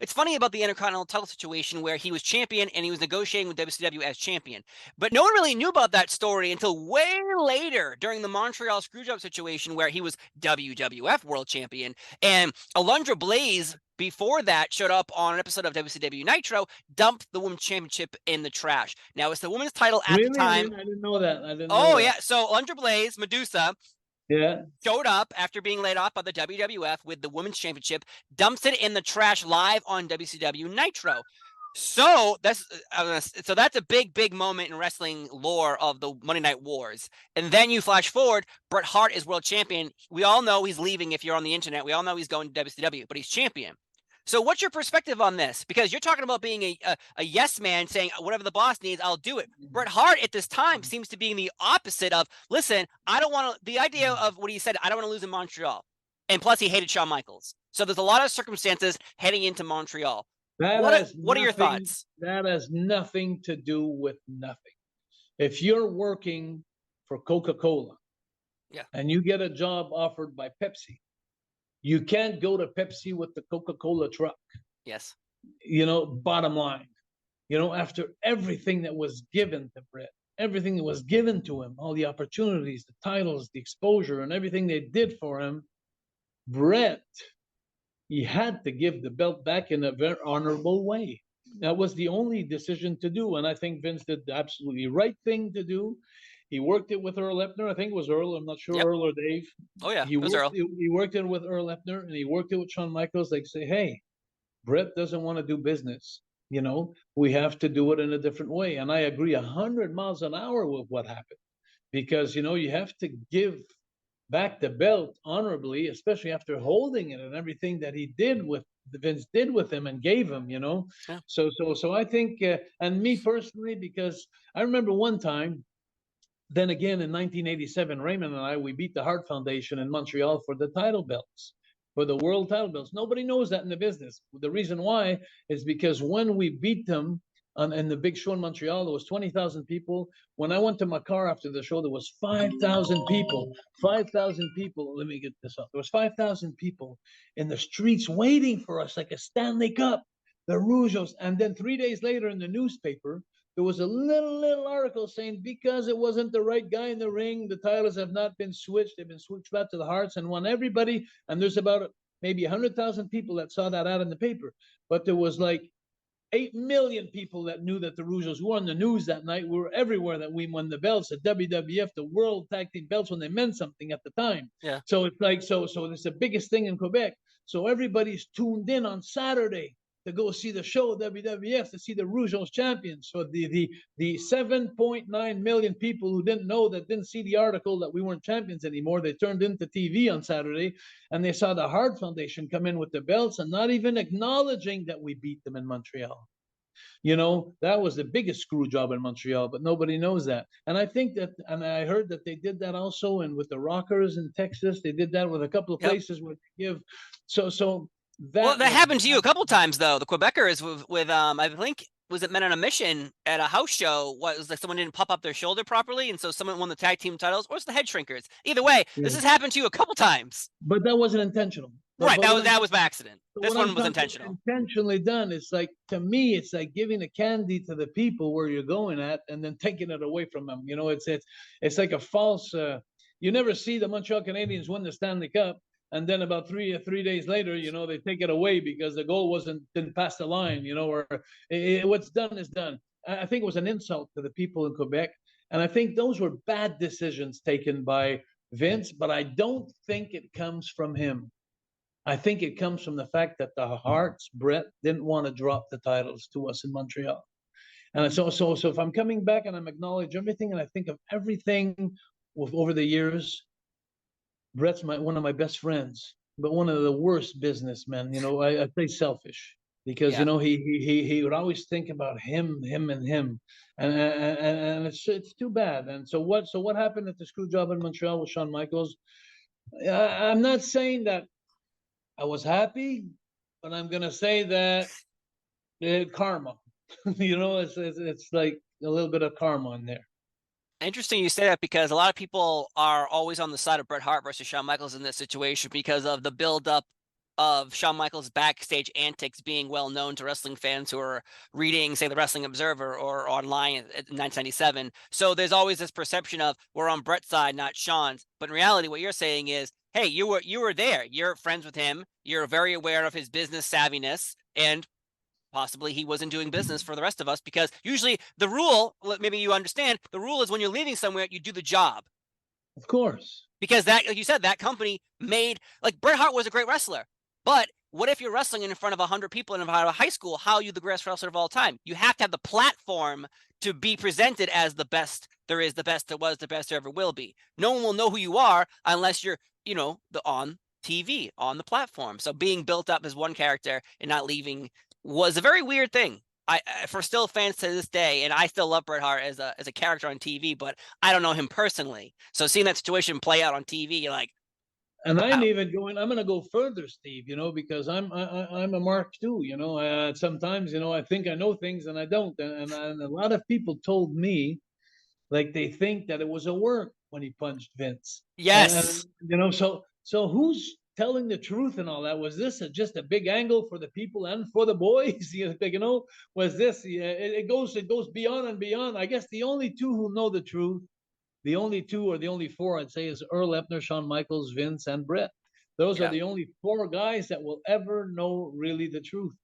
it's funny about the Intercontinental title situation where he was champion and he was negotiating with WCW as champion. But no one really knew about that story until way later during the Montreal Screwjob situation where he was WWF World Champion. And Alundra Blaze, before that, showed up on an episode of WCW Nitro, dumped the Women's Championship in the trash. Now, it's the women's title at the Really? time. I didn't know that. I didn't know Oh, that. yeah. So Alundra Blaze, Medusa, Yeah. showed up after being laid off by the WWF with the Women's Championship, dumps it in the trash live on WCW Nitro. So that's a big moment in wrestling lore of the Monday Night Wars. And then you flash forward, Bret Hart is world champion. We all know he's leaving if you're on the internet. We all know he's going to WCW, but he's champion. So what's your perspective on this? Because you're talking about being a yes man saying whatever the boss needs, I'll do it. Bret Hart at this time seems to be the opposite of, listen, I don't want to, the idea of what he said, I don't want to lose in Montreal. And plus he hated Shawn Michaels. So there's a lot of circumstances heading into Montreal. What are your thoughts? That has nothing to do with nothing. If you're working for Coca-Cola, yeah, and you get a job offered by Pepsi, you can't go to Pepsi with the Coca-Cola truck. Yes. Bottom line, after everything that was given to Bret, everything that was given to him, all the opportunities, the titles, the exposure, and everything they did for him, Bret, he had to give the belt back in a very honorable way. That was the only decision to do. And I think Vince did the absolutely right thing to do. He worked it with Earl Hebner. I think it was Earl. I'm not sure, yep. Earl or Dave. Oh, yeah, it was Earl. He worked it with Earl Hebner, and he worked it with Shawn Michaels. Like, say, hey, Bret doesn't want to do business. We have to do it in a different way. And I agree 100 miles an hour with what happened. Because, you have to give back the belt honorably, especially after holding it and everything that he did with Vince did with him and gave him, Yeah. So I think, and me personally, because I remember one time, then again in 1987, Raymond and I, we beat the Hart Foundation in Montreal for the title belts, for the world title belts. Nobody knows that in the business. The reason why is because when we beat them in the big show in Montreal, there was 20,000 people. When I went to my car after the show, there was 5,000 people. 5,000 people. Let me get this up. There was 5,000 people in the streets waiting for us like a Stanley Cup, the Rougeos. And then 3 days later in the newspaper, there was a little article saying because it wasn't the right guy in the ring, the titles have not been switched. They've been switched back to the Hearts and won everybody. And there's about maybe 100,000 people that saw that ad in the paper. But there was like 8 million people that knew that the Rougeos were on the news that night. We were everywhere that we won the belts, the WWF, the World Tag Team belts when they meant something at the time. Yeah. So it's like, so it's the biggest thing in Quebec. So everybody's tuned in on Saturday to go see the show WWF, to see the Rougeos champions. So the 7.9 million people who didn't know, that didn't see the article that we weren't champions anymore, they turned into TV on Saturday and they saw the Hart Foundation come in with the belts and not even acknowledging that we beat them in Montreal. That was the biggest screw job in Montreal, but nobody knows that. And I think that, and I heard that they did that also, and with the Rockers in Texas, they did that with a couple of places where they give. So that happened to you a couple of times though. The Quebecers with I think, was it Men on a Mission at a house show? What was like, someone didn't pop up their shoulder properly, and so someone won the tag team titles, or it's the Head Shrinkers. Either way, this has happened to you a couple times. But that wasn't intentional. Right, that was by accident. This one was intentional. Intentionally done. It's like, to me, it's like giving a candy to the people where you're going at, and then taking it away from them. It's like a false. You never see the Montreal Canadiens win the Stanley Cup, and then about three days later, they take it away because the goal didn't pass the line. Or what's done is done. I think it was an insult to the people in Quebec, and I think those were bad decisions taken by Vince. But I don't think it comes from him. I think it comes from the fact that the Hearts, Bret, didn't want to drop the titles to us in Montreal. And so if I'm coming back and I'm acknowledging everything, and I think of everything over the years, Bret's one of my best friends, but one of the worst businessmen. I say selfish because he would always think about him, and it's too bad. And so what happened at the screw job in Montreal with Shawn Michaels? I'm not saying that I was happy, but I'm gonna say that karma. It's like a little bit of karma in there. Interesting you say that, because a lot of people are always on the side of Bret Hart versus Shawn Michaels in this situation because of the build-up of Shawn Michaels' backstage antics being well known to wrestling fans who are reading, say, the Wrestling Observer or online at 1997. So there's always this perception of we're on Bret's side, not Shawn's. But in reality, what you're saying is, hey, you were there. You're friends with him. You're very aware of his business savviness, and possibly he wasn't doing business for the rest of us, because usually the rule, maybe you understand, the rule is when you're leaving somewhere, you do the job. Of course. Because that, like you said, that company made, like, Bret Hart was a great wrestler, but what if you're wrestling in front of 100 people in a high school? How are you the greatest wrestler of all time? You have to have the platform to be presented as the best there is, the best there was, the best there ever will be. No one will know who you are unless you're, on TV, on the platform. So being built up as one character and not leaving was a very weird thing. For still fans to this day, and I still love Bret Hart as a character on TV, but I don't know him personally. So seeing that situation play out on TV, you're like, And I'm wow. even going. I'm going to go further, Steve. Because I'm a mark too. Sometimes I think I know things and I don't. And a lot of people told me, like, they think that it was a work when he punched Vince. And Yes. so who's telling the truth and all that? Was this just a big angle for the people and for the boys? Was this? It goes beyond and beyond. I guess the only two who know the truth, the only two or the only four, I'd say, is Earl Hebner, Shawn Michaels, Vince, and Bret. Those are Yeah. the only four guys that will ever know really the truth.